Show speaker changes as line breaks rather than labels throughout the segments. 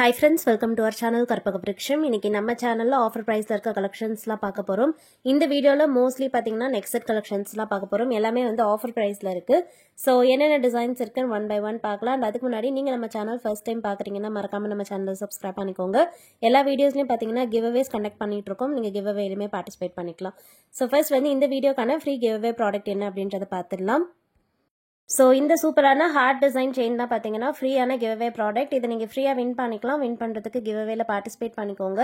Hi friends, welcome to our channel Karpagavriksham. இன்னைக்கு நம்ம சேனல்ல ஆஃபர் பிரைஸ்ல இருக்க கலெக்ஷன்ஸ்லாம் பார்க்க போறோம். இந்த வீடியோல மோஸ்ட்லி பாத்தீங்கன்னா நெக்ஸ்ட் செட் கலெக்ஷன்ஸ்லாம் பார்க்க போறோம். எல்லாமே வந்து ஆஃபர் பிரைஸ்ல இருக்கு. சோ என்னென்ன டிசைன்ஸ் இருக்குன்னு ஒன் பை ஒன் பார்க்கலாம். and அதுக்கு முன்னாடி நீங்க நம்ம சேனல் ஃபர்ஸ்ட் டைம் பாக்குறீங்கன்னா மறக்காம நம்ம சேனலை சப்ஸ்கிரைப் பண்ணிக்கோங்க. எல்லா வீடியோஸ்லயும் பாத்தீங்கன்னா giveaways கண்டக்ட் பண்ணிட்டு இருக்கோம். நீங்க giveawayலயுமே பார்ட்டிசிபேட் பண்ணிக்கலாம். சோ ஃபர்ஸ்ட் வந்து இந்த வீடியோக்கான ஃப்ரீ giveaway ப்ராடக்ட் என்ன அப்படின்றத பார்த்துடலாம். ஸோ இந்த சூப்பரான ஹார்ட் டிசைன் செயின் தான் பார்த்தீங்கன்னா ஃப்ரீயான கிவ்அவே ப்ராடக்ட். இதை நீங்கள் ஃப்ரீயாக வின் பண்ணிக்கலாம். வின் பண்ணுறதுக்கு கிவ்அவேல பார்ட்டிசிபேட் பண்ணிக்கோங்க.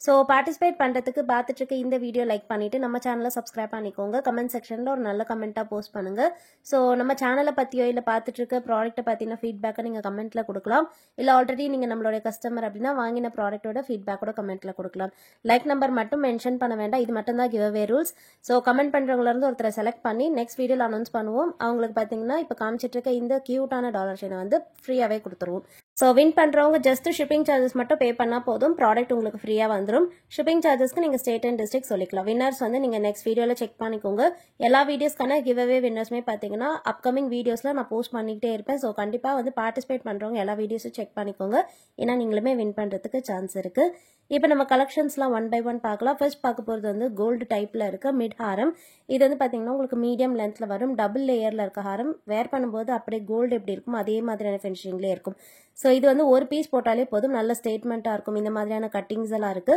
ஸோ பார்ட்டிசிபேட் பண்ணுறதுக்கு பார்த்துட்டு இருக்க இந்த வீடியோ லைக் பண்ணிவிட்டு நம்ம சேனலை சப்ஸ்கிரைப் பண்ணிக்கோங்க. கமெண்ட் செக்ஷனில் ஒரு நல்ல கமெண்ட்டாக போஸ்ட் பண்ணுங்கள். ஸோ நம்ம சேனலை பற்றியோ இல்லை பார்த்துட்டு இருக்க ப்ராடக்ட்டை பற்றின ஃபீட்பேக்கை நீங்கள் கமெண்ட்டில் கொடுக்கலாம். இல்லை ஆல்ரெடி நீங்கள் நம்மளுடைய கஸ்டமர் அப்படின்னா வாங்கின ப்ராடக்ட்டோட ஃபீட்பேக்கோட கமெண்ட்டில் கொடுக்கலாம். லைக் நம்பர் மட்டும் மென்ஷன் பண்ண வேண்டாம். இது மட்டும் தான் கிவ்அவே ரூல்ஸ். ஸோ கமெண்ட் பண்ணுறவங்களேருந்து ஒருத்தரை செலக்ட் பண்ணி நெக்ஸ்ட் வீடியோவில் அனௌன்ஸ் பண்ணுவோம். அவங்களுக்கு பார்த்தீங்கன்னா இப்போ காமிச்சிட்டு இருக்க இந்த கியூட்டான டாலர் செயினை வந்து ஃப்ரீயாவே கொடுத்துருவோம். ஸோ வின் பண்றவங்க ஜஸ்ட் ஷிப்பிங் சார்ஜஸ் மட்டும் பே பண்ணா போதும். ப்ராடக்ட் உங்களுக்கு ஃப்ரீயா வந்துடும். ஷிப்பிங் சார்ஜஸ்க்கு நீங்க ஸ்டேட் அண்ட் டிஸ்ட்ரிக்ட் சொல்லிக்கலாம். வின்னர்ஸ் வந்து நீங்க நெக்ஸ்ட் வீடியோல செக் பண்ணிக்கோங்க. எல்லா வீடியோஸ்க்கான கிவ்அவே வின்னர்ஸ்மே பாத்தீங்கன்னா அப்கமிங் வீடியோஸ்ல நான் போஸ்ட் பண்ணிக்கிட்டே இருப்பேன். ஸோ கண்டிப்பா வந்து பார்ட்டிசிபேட் பண்றவங்க எல்லா வீடியோஸும் செக் பண்ணிக்கோங்க. ஏன்னா நீங்களுமே வின் பண்றதுக்கு சான்ஸ் இருக்கு. இப்போ நம்ம கலெக்ஷன்ஸ்லாம் ஒன் பை ஒன் பார்க்கலாம். ஃபர்ஸ்ட் பார்க்க போகிறது வந்து கோல்டு டைப்ல இருக்க மிட் ஹாரம். இது வந்து பார்த்தீங்கன்னா உங்களுக்கு மீடியம் லென்த்ல வரும். டபுள் லேயர்ல இருக்க ஹாரம். வேர் பண்ணும்போது அப்படியே கோல்டு எப்படி இருக்கும் அதே மாதிரியான ஃபினிஷிங்லேயே இருக்கும். ஸோ இது வந்து ஒரு பீஸ் போட்டாலே போதும். நல்ல ஸ்டேட்மெண்ட்டாக இருக்கும். இந்த மாதிரியான கட்டிங்ஸ் எல்லாம் இருக்கு.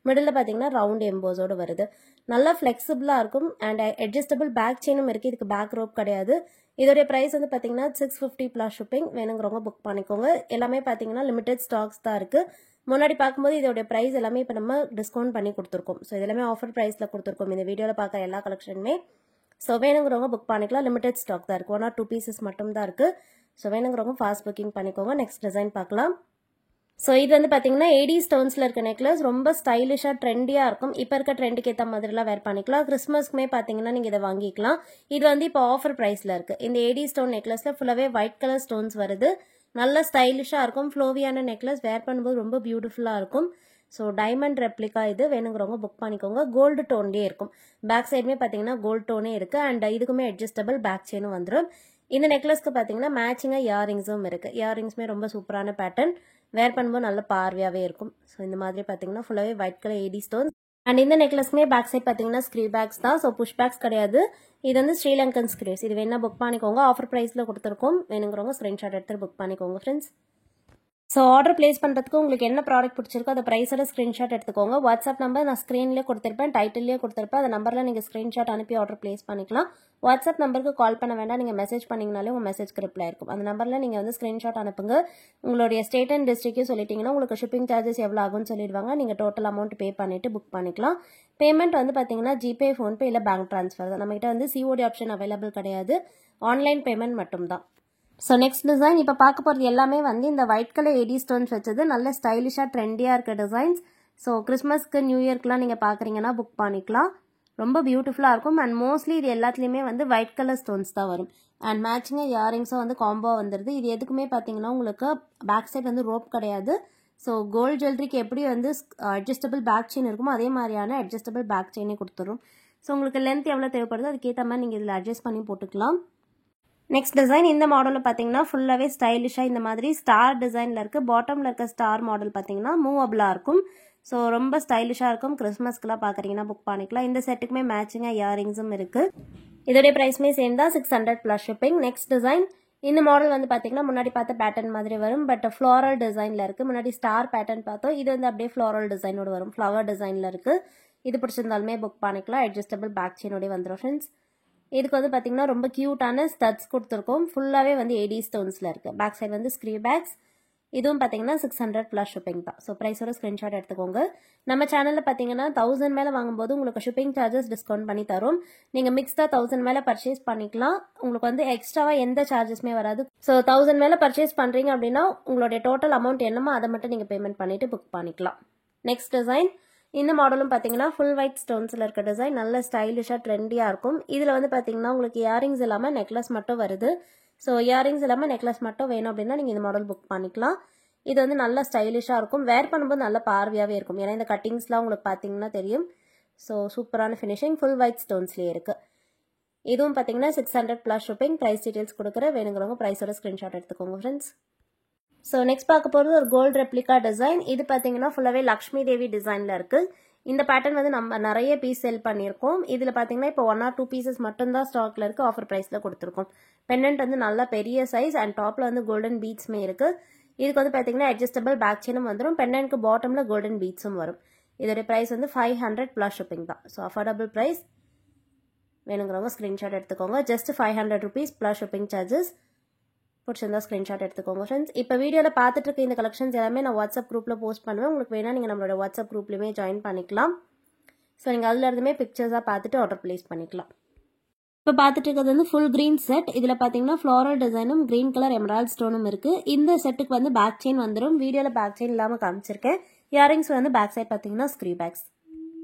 மிடில் பார்த்தீங்கன்னா ரவுண்ட் எம்போஸோட வருது. நல்லா ஃபிளெக்சிபிளாக இருக்கும். அண்ட் அட்ஜஸ்டபிள் பேக் செயினும் இருக்கு. இதுக்கு பேக் ரோப் கிடையாது. இதோடைய ப்ரைஸ் வந்து பார்த்தீங்கன்னா 650 ப்ளஸ் ஷிப்பிங். வேணுங்கிறவங்க புக் பண்ணிக்கோங்க. எல்லாமே பார்த்தீங்கன்னா லிமிடெட் ஸ்டாக்ஸ் தான் இருக்கு. முன்னாடி பார்க்கும்போது இதோட பிரைஸ் எல்லாமே இப்போ நம்ம டிஸ்கவுண்ட் பண்ணி கொடுத்துருக்கோம். ஸோ இதெல்லாமே ஆஃபர் ப்ரைஸில் கொடுத்துருக்கோம். இந்த வீடியோவில் பார்க்குற எல்லா கலெக்ஷனுமே. ஸோ வேணுங்கிறவங்க புக் பண்ணிக்கலாம். லிமிடெட் ஸ்டாக் தான் இருக்குது. 1 or 2 பீசஸ் மட்டும் தான் இருக்குது. ஸோ வேணுங்கிறவங்க ஃபாஸ்ட் புக்கிங் பண்ணிக்கோங்க. நெக்ஸ்ட் டிசைன் பார்க்கலாம். ஸோ இது வந்து பார்த்தீங்கன்னா ஏடி ஸ்டோன்ஸில் இருக்க நெக்லஸ். ரொம்ப ஸ்டைலிஷாக ட்ரெண்டியாக இருக்கும். இப்போ இருக்க ட்ரெண்டுக்கு ஏற்ற மாதிரிலாம் வேர் பண்ணிக்கலாம். கிறிஸ்மஸ்க்குமே பார்த்தீங்கன்னா நீங்கள் இதை வாங்கிக்கலாம். இது வந்து இப்போ ஆஃபர் ப்ரைஸில் இருக்குது. இந்த ஏடி ஸ்டோன் நெக்லஸில் ஃபுல்லாகவே ஒயிட் கலர் ஸ்டோன்ஸ் வருது. நல்ல ஸ்டைலிஷாக இருக்கும். ஃப்ளோவியான நெக்லஸ். வேர் பண்ணும்போது ரொம்ப பியூட்டிஃபுல்லாக இருக்கும். ஸோ டைமண்ட் ரெப்ளிகா இது. வேணுங்கிறவங்க புக் பண்ணிக்கோங்க. கோல்டு டோன்லேயே இருக்கும். பேக் சைடுமே பார்த்தீங்கன்னா கோல்டு டோனே இருக்குது. அண்ட் இதுக்குமே அட்ஜஸ்டபிள் பேக் செயினும் வந்துடும். இந்த நெக்லஸ்க்கு பார்த்தீங்கன்னா மேட்சிங்காக இயரிங்ஸும் இருக்குது. இயரிங்ஸுமே ரொம்ப சூப்பரான பேட்டர்ன். வேர் பண்ணும்போது நல்ல பார்வையாகவே இருக்கும். ஸோ இந்த மாதிரி பார்த்தீங்கன்னா ஃபுல்லாகவே white colour AD stones. And இந்த நெக்லஸ்மே பேக் சைட் பார்த்தீங்கன்னா ஸ்க்ரீவ் பேக்ஸ் தான். ஸோ புஷ் பேக்ஸ் கிடையாது. இது வந்து ஸ்ரீலங்கன் ஸ்க்ரீவ்ஸ். இது வேணா புக் பண்ணிக்கோங்க. ஆஃபர் ப்ரைஸில் கொடுத்துருக்கோம். வேணுங்கிறவங்க ஸ்க்ரீன்ஷாட் எடுத்து புக் பண்ணிக்கோங்க ஃப்ரெண்ட்ஸ். ஸோ ஆர்டர் பிளேஸ் பண்ணுறதுக்கு உங்களுக்கு என்ன ப்ராடக்ட் பிடிச்சிருக்கோ அதை ப்ரைஸோட ஸ்க்ரீன்ஷாட் எடுத்துக்கோங்க. வாட்ஸ்அப் நம்பர் நான் ஸ்க்ரீன்லேயே கொடுத்துருப்பேன், டைட்டில்லேயே கொடுத்துருப்பேன். அந்த நம்பரில் நீங்கள் ஸ்க்ரீன்ஷாட் அனுப்பி ஆர்டர் பிளேஸ் பண்ணிக்கலாம். வாட்ஸ்அப் நம்பருக்கு கால் பண்ண வேண்டாம். நீங்கள் மெசேஜ் பண்ணிங்கனாலே உங்கள் மெசேஜ்க்கு ரிப்ளை இருக்கும். அந்த நம்பரில் நீங்கள் வந்து ஸ்க்ரீன்ஷாட் அனுப்புங்க. உங்களுடைய ஸ்டேட் அண்ட் டிஸ்ட்ரிக்ட்டையும் சொல்லிட்டீங்கன்னா உங்களுக்கு ஷிப்பிங் சார்ஜஸ் எவ்வளோ ஆகும்னு சொல்லிடுவாங்க. நீங்கள் டோட்டல் அமௌண்ட் பே பண்ணிவிட்டு புக் பண்ணிக்கலாம். பேமெண்ட் வந்து பார்த்தீங்கன்னா ஜிபே, ஃபோன்பே இல்லை பேங்க் ட்ரான்ஸ்ஃபர் தான். நம்மகிட்ட வந்து சிஓடி ஆப்ஷன் அவைலபிள் கிடையாது. ஆன்லைன் பேமெண்ட் மட்டும் தான். ஸோ நெக்ஸ்ட் டிசைன் இப்போ பார்க்க போகிறது எல்லாமே வந்து இந்த ஒயிட் கலர் ஏடி ஸ்டோன்ஸ் வச்சது. நல்ல ஸ்டைலிஷாக ட்ரெண்டியாக இருக்க டிசைன்ஸ். ஸோ கிறிஸ்மஸ்க்கு நியூ இயர்க்குலாம் நீங்கள் பார்க்குறீங்கன்னா புக் பண்ணிக்கலாம். ரொம்ப பியூட்டிஃபுல்லாக இருக்கும். அண்ட் மோஸ்ட்லி இது எல்லாத்துலேயுமே வந்து ஒயிட் கலர் ஸ்டோன்ஸ் தான் வரும். அண்ட் மேட்சிங்காக இயரிங்ஸும் வந்து காம்போ வந்துடுது. இது எதுக்குமே பார்த்தீங்கன்னா உங்களுக்கு பேக் சைட் வந்து ரோப் கிடையாது. ஸோ கோல்டு ஜுவல்லரிக்கு எப்படி வந்து அட்ஜஸ்டபிள் பேக் செயின் இருக்குமோ அதே மாதிரியான அட்ஜஸ்டபிள் பேக் செயினே கொடுத்துரும். ஸோ உங்களுக்கு லென்த் எவ்வளோ தேவைப்படுதோ அதுக்கேற்ற மாதிரி நீங்கள் இதில் அட்ஜஸ்ட் பண்ணி போட்டுக்கலாம். நெக்ஸ்ட் டிசைன் இந்த மாடலில் பார்த்தீங்கன்னா ஃபுல்லாகவே ஸ்டைலிஷாக இந்த மாதிரி ஸ்டார் டிசைனில் இருக்குது. பாட்டமில் இருக்க ஸ்டார் மாடல் பார்த்தீங்கன்னா மூவபிளாக இருக்கும். ஸோ ரொம்ப ஸ்டைலிஷாக இருக்கும். கிறிஸ்மஸ்க்குலாம் பார்க்குறீங்கன்னா புக் பண்ணிக்கலாம். இந்த செட்டுக்குமே மேட்சிங்காக இயரிங்ஸும் இருக்குது. இதோடைய ப்ரைஸ்மே சேம் தான், 600 ப்ளஸ் ஷிப்பிங். நெக்ஸ்ட் டிசைன் இந்த மாடல் வந்து பார்த்தீங்கன்னா முன்னாடி பார்த்த பேட்டர்ன் மாதிரி வரும். பட் ஃப்ளோரல் டிசைனில் இருக்குது. முன்னாடி ஸ்டார் பேட்டர்ன் பார்த்தோம். இது வந்து அப்படியே ஃப்ளோரல் டிசைனோட வரும். ஃப்ளவர் டிசைனில் இருக்குது. இது பிடிச்சிருந்தாலுமே புக் பண்ணிக்கலாம். அட்ஜஸ்டபிள் பேக் செயினோடய வந்துடும் ஃப்ரெண்ட்ஸ். இதுக்கு வந்து பார்த்தீங்கன்னா ரொம்ப க்யூட்டான ஸ்டட்ஸ் கொடுத்துருக்கோம். ஃபுல்லாகவே வந்து ஏடி ஸ்டோன்ஸில் இருக்குது. பேக் சைடு வந்து ஸ்க்ரீவ் பேக்ஸ். இதுவும் பார்த்தீங்கன்னா 600 ப்ளஸ் ஷிப்பிங் தான். ஸோ ப்ரைஸோட ஸ்க்ரீன்ஷாட் எடுத்துக்கோங்க. நம்ம சேனலில் பார்த்தீங்கன்னா 1000 மேலே வாங்கும்போது உங்களுக்கு ஷிப்பிங் சார்ஜஸ் டிஸ்கவுண்ட் பண்ணி தரும். நீங்கள் மிக்ஸ்டாக 1000 மேலே பர்ச்சேஸ் பண்ணிக்கலாம். உங்களுக்கு வந்து எக்ஸ்ட்ராவாக எந்த சார்ஜஸ்மே வராது. ஸோ 1000 மேலே பர்ச்சேஸ் பண்ணுறீங்க அப்படின்னா உங்களுடைய டோட்டல் அமௌண்ட் என்னமோ அதை மட்டும் நீங்கள் பேமெண்ட் பண்ணிவிட்டு புக் பண்ணிக்கலாம். நெக்ஸ்ட் டிசைன் இந்த மாடலும் பார்த்தீங்கன்னா ஃபுல் ஒயிட் ஸ்டோன்ஸில் இருக்க டிசைன். நல்ல ஸ்டைலிஷாக ட்ரெண்டியாக இருக்கும். இதில் வந்து பார்த்தீங்கன்னா உங்களுக்கு இயரிங்ஸ் இல்லாமல் நெக்லஸ் மட்டும் வருது. ஸோ இயரிங்ஸ் இல்லாமல் நெக்லஸ் மட்டும் வேணும் அப்படின்னா நீங்கள் இந்த மாடல் புக் பண்ணிக்கலாம். இது வந்து நல்ல ஸ்டைலிஷாக இருக்கும். வேர் பண்ணும்போது நல்ல பார்வையாகவே இருக்கும். ஏன்னா இந்த கட்டிங்ஸ்லாம் உங்களுக்கு பார்த்தீங்கன்னா தெரியும். ஸோ சூப்பரான ஃபினிஷிங். ஃபுல் ஒயிட் ஸ்டோன்ஸ்லேயே இருக்குது. இதுவும் பார்த்தீங்கன்னா 600 ப்ளஸ் ஷிப்பிங். ப்ரைஸ் டீட்டெயில்ஸ் கொடுக்குற. வேணுங்கிறவங்க ப்ரைஸோட ஸ்க்ரீன்ஷாட் எடுத்துக்கோங்க ஃப்ரெண்ட்ஸ். ஸோ நெக்ஸ்ட் பார்க்க போகிறது ஒரு கோல்டு ரெப்ளிகா டிசைன். இது பார்த்தீங்கன்னா ஃபுல்லாகவே லக்ஷ்மி தேவி டிசைனில் இருக்குது. இந்த பேட்டர்ன் வந்து நம்ம நிறைய பீஸ் செல் பண்ணியிருக்கோம். இதில் பார்த்தீங்கன்னா இப்போ 1 or 2 பீசஸ் மட்டும்தான் ஸ்டாக்ல இருக்குது. ஆஃபர் ப்ரைஸில் கொடுத்துருக்கோம். பெண்டன்ட் வந்து நல்லா பெரிய சைஸ் அண்ட் டாப்பில் வந்து கோல்டன் பீட்ஸுமே இருக்குது. இதுக்கு வந்து பார்த்தீங்கன்னா அட்ஜஸ்டபிள் பேக் செயினும் வந்துடும். பெண்டன்ட்க்கு பாட்டமில் கோல்டன் பீட்ஸும் வரும். இதோட ப்ரைஸ் வந்து 500 ப்ளஸ் ஷிப்பிங் தான். So affordable price. வேணுங்கிறவங்க ஸ்க்ரீன்ஷாட் எடுத்துக்கோங்க. Just 500 rupees plus shipping charges. பிடிச்சிருந்தா ஸ்க்ரீன்ஷாட் எடுத்துக்கோங்க ஃப்ரெண்ட்ஸ். இப்போ வீடியோவில் பார்த்துட்டு இருக்க இந்த கலெக்ஷன்ஸ் எல்லாமே நான் வாட்ஸ்அப் குரூப்பில் போஸ்ட் பண்ணுவேன். உங்களுக்கு வேணால் நீங்கள் நம்மளோட வாட்ஸ்அப் குரூப்லையுமே ஜாயின் பண்ணிக்கலாம். ஸோ நீங்கள் அதில் இருந்துமே பிக்சர்ஸாக பார்த்துட்டு ஆர்டர் ப்ளேஸ் பண்ணிக்கலாம். இப்போ பார்த்துட்டு இருக்கிறது வந்து ஃபுல் க்ரீன் செட். இதில் பார்த்தீங்கன்னா ஃப்ளோரல் டிசைனும் க்ரீன் கலர் எமரால்ட் ஸ்டோனும் இருக்குது. இந்த செட்டுக்கு வந்து பேக் செயின் வந்துடும். வீடியோவில் பேக் செயின் இல்லாமல் காமிச்சிருக்கேன். இயரிங்ஸ் வந்து பேக் சைட் பார்த்தீங்கன்னா ஸ்க்ரீ பேக்ஸ்.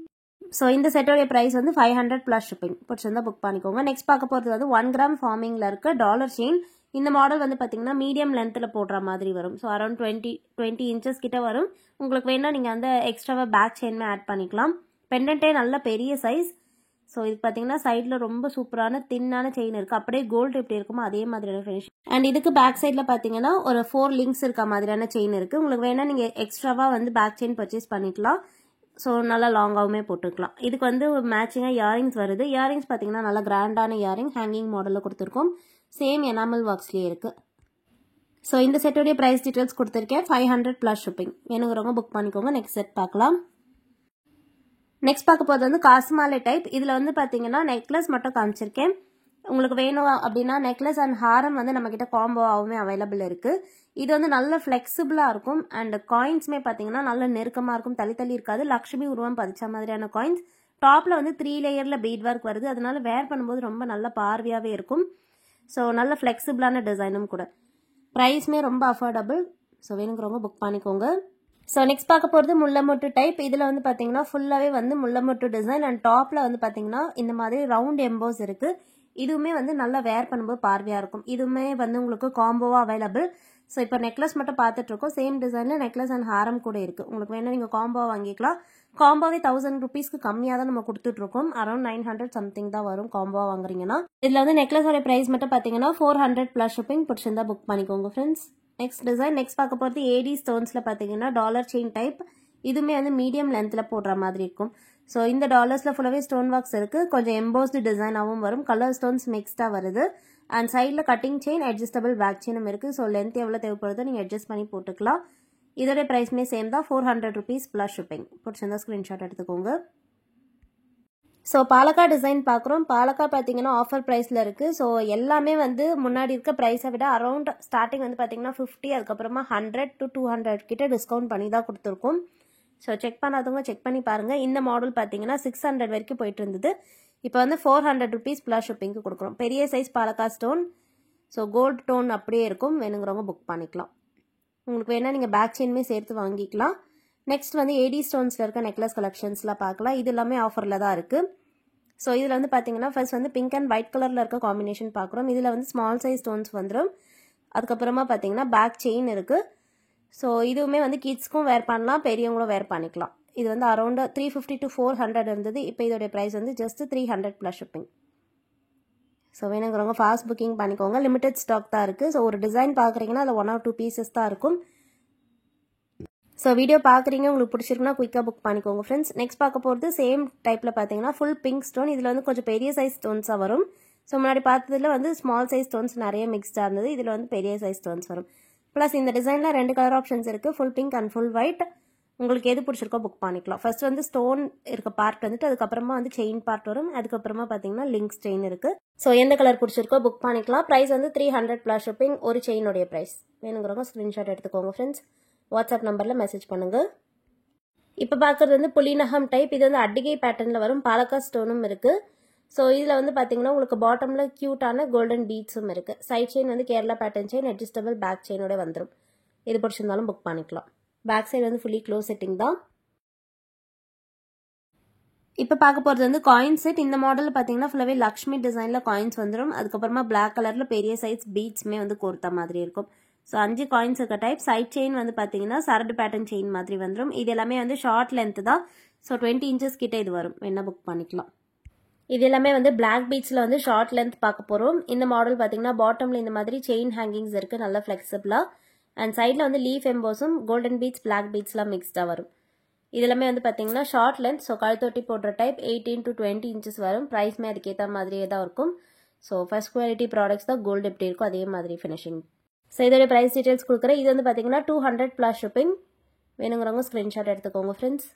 ஸோ இந்த செட்டோடைய ப்ரைஸ் வந்து 500 ப்ளஸ் ஷிப்பிங். பிடிச்சிருந்தா புக் பண்ணிக்கோங்க. நெக்ஸ்ட் பார்க்க போகிறது வந்து 1 கிராம் ஃபார்மிங்கில் இருக்க டாலர் செயின். இந்த மாடல் வந்து பார்த்தீங்கன்னா மீடியம் லென்த்தில் போடுற மாதிரி வரும். ஸோ அரௌண்ட் 20 இன்ச்சஸ் கிட்ட வரும். உங்களுக்கு வேணால் நீங்கள் அந்த எக்ஸ்ட்ராவாக பேக் செயின்மே ஆட் பண்ணிக்கலாம். பெண்டன்ட்டே நல்ல பெரிய சைஸ். ஸோ இது பார்த்தீங்கன்னா சைடில் ரொம்ப சூப்பரான தின்னான செயின் இருக்குது. அப்படியே கோல்டு எப்படி இருக்குமோ அதே மாதிரியான ஃபினிஷ். அண்ட் இதுக்கு பேக் சைடில் பார்த்தீங்கன்னா ஒரு 4 லிங்க்ஸ் இருக்க மாதிரியான செயின் இருக்குது. உங்களுக்கு வேணால் நீங்கள் எக்ஸ்ட்ராவாக வந்து பேக் செயின் பர்ச்சேஸ் பண்ணிக்கலாம். ஸோ நல்லா லாங்காகவுமே போட்டுக்கலாம். இதுக்கு வந்து மேட்சிங்காக இயரிங்ஸ் வருது. இயரிங்ஸ் பார்த்தீங்கன்னா நல்லா கிராண்டான இயரிங் ஹேங்கிங் மாடலில் கொடுத்துருக்கோம். சேம் எனாமல் ஒர்க்ஸ்லேயே இருக்குது. ஸோ இந்த செட்டோடைய ப்ரைஸ் டீட்டெயில்ஸ் கொடுத்துருக்கேன். 500 ப்ளஸ் ஷிப்பிங். வேணுங்கிறவங்க புக் பண்ணிக்கோங்க. நெக்ஸ்ட் செட் பார்க்கலாம். நெக்ஸ்ட் பார்க்க போகிறது வந்து காசுமாலை டைப். இதில் வந்து பார்த்தீங்கன்னா நெக்லஸ் மட்டும் காமிச்சிருக்கேன். உங்களுக்கு வேணும் அப்படின்னா நெக்லஸ் அண்ட் ஹாரம் வந்து நம்மக்கிட்ட காம்போவாகவுமே அவைலபிள் இருக்குது. இது வந்து நல்ல ஃப்ளெக்சிபிளாக இருக்கும். அண்ட் காயின்ஸுமே பார்த்தீங்கன்னா நல்ல நெருக்கமாக இருக்கும். தள்ளி இருக்காது. லக்ஷ்மி உருவம் பதிச்ச மாதிரியான காயின்ஸ். டாப்பில் வந்து 3 லேயரில் பீட் ஒர்க் வருது. அதனால வேர் பண்ணும்போது ரொம்ப நல்ல பார்வையாகவே இருக்கும். ஸோ நல்ல ஃப்ளெக்சிபிளான டிசைனும் கூட. ப்ரைஸுமே ரொம்ப அஃபோர்டபுள். ஸோ வேணுங்கிறவங்க புக் பண்ணிக்கோங்க. ஸோ நெக்ஸ்ட் பார்க்க போகிறது முல்லைமொட்டு டைப். இதில் வந்து பார்த்தீங்கன்னா ஃபுல்லாகவே வந்து முல்லைமொட்டு டிசைன் அண்ட் டாப்பில் வந்து பார்த்தீங்கன்னா இந்த மாதிரி ரவுண்ட் எம்போஸ் இருக்குது. இதுவுமே வந்து நல்லா வேர் பண்ணும்போது பார்வையாக இருக்கும். இதுவுமே வந்து உங்களுக்கு காம்போவாக அவைலபிள். ஸோ இப்போ நெக்லஸ் மட்டும் பார்த்துட்ருக்கோம். சேம் டிசைனில் நெக்லஸ் அண்ட் ஹாரம் கூட இருக்குது. உங்களுக்கு வேணால் நீங்கள் காம்போவாக வாங்கிக்கலாம். காம்போவே 1000 rupeesக்கு கம்மியாக தான் நம்ம கொடுத்துட்ருக்கோம். அரௌண்ட் 900 சம்திங் தான் வரும் காம்போவாக வாங்குறீங்கன்னா. இதில் வந்து நெக்லஸோட ப்ரைஸ் மட்டும் பார்த்தீங்கன்னா 400 ப்ளஸ் ஷிப்பிங். பிடிச்சிருந்தா புக் பண்ணிக்கோங்க ஃப்ரெண்ட்ஸ். Next design. நெக்ஸ்ட் பார்க்க போகிறது ஏடி ஸ்டோன்ஸில் பார்த்தீங்கன்னா டாலர் செயின் டைப். இதுவுமே வந்து மீடியம் லென்த்தில் போடுற மாதிரி இருக்கும். ஸோ இந்த டாலர்ஸில் ஃபுல்லாகவே ஸ்டோன் ஒர்க்ஸ் இருக்குது. கொஞ்சம் எம்போஸ்டு டிசைனாகவும் வரும். கலர் ஸ்டோன்ஸ் மிக்ஸ்டாக வருது. அண்ட் சைடில் கட்டிங் செயின் அட்ஜஸ்டபிள் பேக் செயினும் இருக்குது. ஸோ லென்த் எவ்வளோ தேவைப்படுதோ நீங்கள் அட்ஜஸ்ட் பண்ணி போட்டுக்கலாம். இதோட ப்ரைஸ்மே சேம் தான். 400 rupees ப்ளஸ் ஷிப்பிங். பிடிச்சிருந்தா ஸ்க்ரீன்ஷாட் எடுத்துக்கோங்க. ஸோ பாலக்கா டிசைன் பார்க்குறோம். பாலக்கா பார்த்தீங்கன்னா ஆஃபர் ப்ரைஸில் இருக்குது. ஸோ எல்லாமே வந்து முன்னாடி இருக்க ப்ரைஸை விட அரௌண்ட் ஸ்டார்டிங் வந்து பார்த்தீங்கன்னா 50, அதுக்கப்புறமா 100 to 200 கிட்ட டிஸ்கவுண்ட் பண்ணி தான் கொடுத்துருக்கோம். ஸோ செக் பண்ணாதவங்க செக் பண்ணி பாருங்கள். இந்த மாடல் பார்த்தீங்கன்னா 600 வரைக்கும் போயிட்டு இருந்தது. இப்போ வந்து 400 rupees ப்ளஸ் ஷிப்பிங்க்கு கொடுக்குறோம். பெரிய size palakka stone. So gold tone அப்படியே இருக்கும். வேணுங்கிறவங்க புக் பண்ணிக்கலாம். உங்களுக்கு வேணால் நீங்கள் பேக் செயினுமே சேர்த்து வாங்கிக்கலாம். நெக்ஸ்ட் வந்து ஏடி ஸ்டோன்ஸில் இருக்க நெக்லஸ் கலெக்ஷன்ஸ்லாம் பார்க்கலாம். இது எல்லாமே ஆஃபரில் தான் இருக்குது. ஸோ இதில் வந்து பார்த்தீங்கன்னா ஃபர்ஸ்ட் வந்து பிங்க் அண்ட் ஒயிட் கலரில் இருக்க காம்பினேஷன் பார்க்குறோம். இதில் வந்து ஸ்மால் சைஸ் ஸ்டோன்ஸ் வந்துடும். அதுக்கப்புறமா பார்த்தீங்கன்னா பேக் செயின் இருக்குது. ஸோ இதுவுமே வந்து கிட்ஸ்க்கும் வேர் பண்ணலாம், பெரியவங்களும் வேர் பண்ணிக்கலாம். இது வந்து அரௌண்ட் 350 to 400 இருந்தது. இப்போ இதோடைய ப்ரைஸ் வந்து ஜஸ்ட் 300 ப்ளஸ் ஷிப்பிங். ஸோ வேணுங்கிறவங்க ஃபாஸ்ட் புக்கிங் பண்ணிக்கோங்க. லிமிடெட் ஸ்டாக் தான் இருக்குது. ஸோ ஒரு டிசைன் பார்க்குறீங்கன்னா அதில் 1 or 2 பீசஸ் தான் இருக்கும். ஸோ வீடியோ பார்க்குறீங்க, உங்களுக்கு பிடிச்சிருக்குன்னா குயிக்காக புக் பண்ணிக்கோங்க ஃப்ரெண்ட்ஸ். நெக்ஸ்ட் பார்க்க போகிறது சேம் டைப்பில் பார்த்தீங்கன்னா ஃபுல் பிங்க் ஸ்டோன். இதில் வந்து கொஞ்சம் பெரிய சைஸ் ஸ்டோன்ஸாக வரும். ஸோ முன்னாடி பார்த்ததில் வந்து ஸ்மால் சைஸ் ஸ்டோன்ஸ் நிறைய மிக்ஸ்டாக இருந்தது. இதில் வந்து பெரிய சைஸ் ஸ்டோன்ஸ் வரும். ப்ளஸ் இந்த டிசைனில் 2 கலர் ஆப்ஷன்ஸ் இருக்குது. Full pink and full white. உங்களுக்கு எது பிடிச்சிருக்கோ புக் பண்ணிக்கலாம். ஃபர்ஸ்ட் வந்து ஸ்டோன் இருக்க பார்ட் வந்துட்டு அதுக்கப்புறமா வந்து செயின் பார்ட் வரும். அதுக்கப்புறமா பார்த்தீங்கன்னா லிங்க்ஸ் செயின் இருக்குது. ஸோ எந்த கலர் பிடிச்சிருக்கோ புக் பண்ணிக்கலாம். ப்ரைஸ் வந்து 300 ப்ளஸ் ஷிப்பிங். ஒரு செயினுடைய ப்ரைஸ். வேணுங்கிறவங்க ஸ்க்ரீன்ஷாட் எடுத்துக்கோங்க ஃப்ரெண்ட்ஸ். வாட்ஸ்அப் நம்பரில் மெசேஜ் பண்ணுங்கள். இப்போ பார்க்குறது வந்து புலிநகம் டைப். இது வந்து அட்டிகை பேட்டர்னில் வரும். பாலக்கா ஸ்டோனும் இருக்குது. ஸோ இதில் வந்து பார்த்தீங்கன்னா உங்களுக்கு பாட்டமில் க்யூட்டான கோல்டன் பீட்ஸும் இருக்குது. சைட் செயின் வந்து Kerala pattern chain adjustable back செயினோட வந்துடும். இது பிடிச்சிருந்தாலும் புக் பண்ணிக்கலாம். பேக் சைடு வந்து ஃபுல்லி க்ளோஸ் செட்டிங் தான். இப்போ பார்க்க போகிறது வந்து காயின் செட். இந்த மாடலில் பார்த்தீங்கன்னா ஃபுல்லாகவே லக்ஷ்மி டிசைனில் காயின்ஸ் வந்துடும். அதுக்கப்புறமா பிளாக் கலரில் பெரிய சைஸ் பீட்ஸுமே வந்து கோர்த்த மாதிரி இருக்கும். ஸோ 5 காயின்ஸ் இருக்க டைப். சைட் செயின் வந்து பார்த்தீங்கன்னா சரடு பேட்டர்ன் செயின் மாதிரி வந்துடும். இது எல்லாமே வந்து ஷார்ட் லென்த்து தான். ஸோ 20 inches கிட்ட இது வரும். என்ன புக் பண்ணிக்கலாம். இது எல்லாமே வந்து பிளாக் பீட்ஸில் வந்து ஷார்ட் லென்த் பார்க்க போகிறோம். இந்த மாடல் பார்த்தீங்கன்னா பாட்டமில் இந்த மாதிரி செயின் ஹேங்கிங்ஸ் இருக்குது. நல்லா ஃப்ளெக்சிபிளாக. அண்ட் சைடில் வந்து லீஃப் எம்போஸும் கோல்டன் பீட்ஸ் பிளாக் பீட்ஸ்லாம் மிக்ஸ்டாக வரும். இதெல்லாமே வந்து பார்த்தீங்கன்னா ஷார்ட் லென்த், ஸோ கழுத்தொட்டி போடுற டைப் 18 to 20 inches வரும். ப்ரைஸ்மே அதுக்கேற்ற மாதிரியே தான் இருக்கும். ஸோ ஃபர்ஸ்ட் குவாலிட்டி ப்ராடக்ட்ஸ் தான் கோல்டு எப்படி இருக்கும் அதே மாதிரி ஃபினிஷிங். ஸோ இதோட ப்ரைஸ் டீட்டெயில்ஸ் கொடுக்குறேன். இது வந்து பார்த்தீங்கன்னா 200 + ஷிப்பிங். வேணுங்கிறவங்க ஸ்க்ரீன்ஷாட் எடுத்துக்கோங்க friends.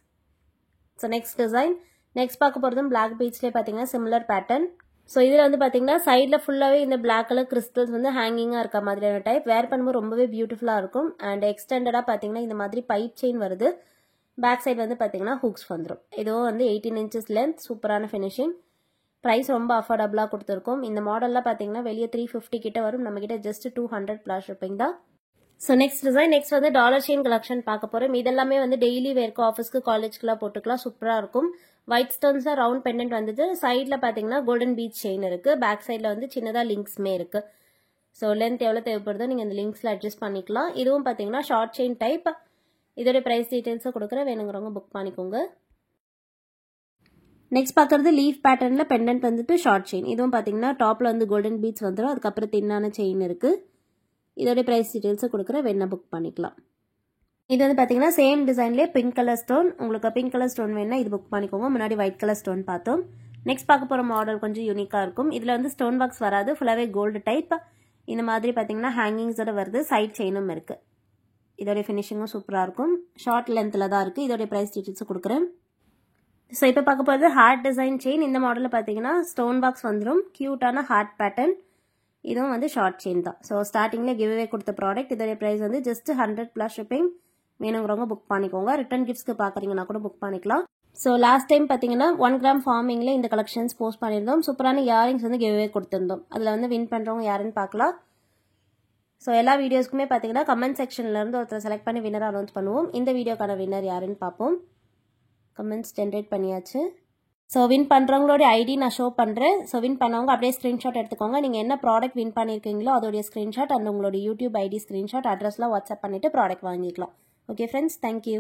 So next design. Next பார்க்க போகிறதும் பிளாக் பீட்ஸ்லேயே பார்த்தீங்கன்னா சிமிலர் பேட்டர்ன். ஸோ இதில் வந்து பார்த்தீங்கன்னா சைடில் ஃபுல்லாகவே இந்த பிளாக் கலர் கிறிஸ்டல்ஸ் வந்து ஹேங்கிங்காக இருக்க மாதிரியான டைப். வேர் பண்ணும்போது ரொம்பவே பியூட்டிஃபுல்லாக இருக்கும். அண்ட் எக்ஸ்டெண்டடாக பார்த்தீங்கன்னா இந்த மாதிரி பைப் செயின் வருது. பேக் சைடு வந்து பார்த்தீங்கன்னா ஹூக்ஸ் வந்துடும். இதுவும் வந்து 18 inches லென்த். சூப்பரான ஃபினிஷிங். ப்ரைஸ் ரொம்ப அஃபோர்டபுளாக கொடுத்துருக்கோம். இந்த மாடல்லாம் பார்த்தீங்கன்னா வெளியே 350 கிட்ட வரும். நம்மக்கிட்ட ஜஸ்ட் 200 + ஷிப்பிங் தான். So next design. நெக்ஸ்ட் வந்து டாலர் செயின் கலெக்ஷன் பார்க்க போகிறோம். இதெல்லாமே வந்து டெய்லி வேர்க்கு, ஆஃபீஸ்க்கு, காலேஜ்க்குலாம் போட்டுக்கலாம். சூப்பராக இருக்கும். ஒயிட் ஸ்டோன்ஸ் தான் ரவுண்ட் பெண்டன்ட் வந்துட்டு சைடில் பார்த்தீங்கன்னா கோல்டன் பீச் செயின் இருக்குது. பேக் சைடில் வந்து சின்னதாக லிங்க்ஸ்மே இருக்குது. ஸோ லென்த் எவ்வளோ தேவைப்படுதோ நீங்கள் இந்த லிங்க்ஸில் அட்ஜஸ்ட் பண்ணிக்கலாம். இதுவும் பார்த்தீங்கன்னா ஷார்ட் செயின் டைப். இதோட ப்ரைஸ் டீட்டெயில்ஸை கொடுக்குறேன். வேணுங்கிறவங்க புக் பண்ணிக்கோங்க. நெக்ஸ்ட் பார்க்குறது லீஃப் பேட்டர்னில் பெண்டன்ட் வந்துட்டு ஷார்ட் செயின். இதுவும் பார்த்தீங்கன்னா டாப்பில் வந்து கோல்டன் பீட்ஸ் வந்துடும். அதுக்கப்புறம் தின்னான செயின் இருக்குது. இதோட ப்ரைஸ் டீட்டெயில்ஸை கொடுக்குறேன். வேணா புக் பண்ணிக்கலாம். இது வந்து பார்த்தீங்கன்னா சேம் டிசைன்லேயே பிங்க் கலர் ஸ்டோன். உங்களுக்கு பிங்க் கலர் ஸ்டோன் வேணுன்னா இது புக் பண்ணிக்கோங்க. முன்னாடி ஒயிட் கலர் ஸ்டோன் பார்த்தோம். நெக்ஸ்ட் பார்க்க போகிற மாடல் கொஞ்சம் யூனிக்காக இருக்கும். இதில் வந்து ஸ்டோன் பாக்ஸ் வராது. ஃபுல்லாகவே கோல்டு டைப். இந்த மாதிரி பார்த்தீங்கன்னா ஹேங்கிங்ஸோட வருது. சைட் செயினும் இருக்குது. இதோடைய ஃபினிஷிங்கும் சூப்பராக இருக்கும். ஷார்ட் லென்த்தில் தான் இருக்குது. இதோடைய ப்ரைஸ் டீட்டெயில்ஸை கொடுக்குறேன். ஸோ இப்போ பார்க்க போகிறது ஹார்ட் டிசைன் செயின். இந்த மாடலில் பார்த்தீங்கன்னா ஸ்டோன் பாக்ஸ் வந்துடும். க்யூட்டான ஹார்ட் பேட்டர்ன். இதுவும் வந்து ஷார்ட் செயின் தான். ஸோ ஸ்டார்டிங்கில் கிவ்அவே கொடுத்த ப்ராடக்ட். இதோடைய ப்ரைஸ் வந்து ஜஸ்ட் 100 + ஷிப்பிங். வேணுங்கிறவங்க புக் பண்ணிக்கோங்க. ரிட்டன் கிஃப்ட்ஸ்க்கு பார்க்குறீங்கன்னா கூட புக் பண்ணிக்கலாம். ஸோ லாஸ்ட் டைம் பார்த்தீங்கன்னா 1 கிராம் ஃபார்மிங்கில் இந்த கலெக்ஷன்ஸ் போஸ்ட் பண்ணியிருந்தோம். சூப்பரான இயரிங்ஸ் வந்து கிவ்அவே கொடுத்துருந்தோம். அதில் வந்து வின் பண்ணுறவங்க யாருன்னு பார்க்கலாம். ஸோ எல்லா வீடியோஸ்க்குமே பார்த்தீங்கன்னா கமெண்ட் செக்ஷன்லேருந்து ஒருத்தர் செலக்ட் பண்ணி வின்னர் அனௌன்ஸ் பண்ணுவோம். இந்த வீடியோக்கான வின்னர் யாருன்னு பார்ப்போம். கமெண்ட்ஸ் ஜென்ரேட் பண்ணியாச்சு. ஸோ வின் பண்ணுறவங்களோட ஐடி நான் ஷோ பண்ணுறேன். ஸோ வின் பண்ணவங்க அப்படியே ஸ்க்ரீன்ஷாட் எடுத்துக்கோங்க. நீங்கள் என்ன ப்ராடக்ட் வின் பண்ணியிருக்கீங்களோ அதோடைய ஸ்க்ரீன்ஷாட் அண்ட் உங்களோட யூடியூப் ஐடி ஸ்க்ரீன்ஷாட் அட்ரஸ்லாம் வாட்ஸ்அப் பண்ணிவிட்டு ப்ராடக்ட் வாங்கிக்கலாம். Okay friends, thank you.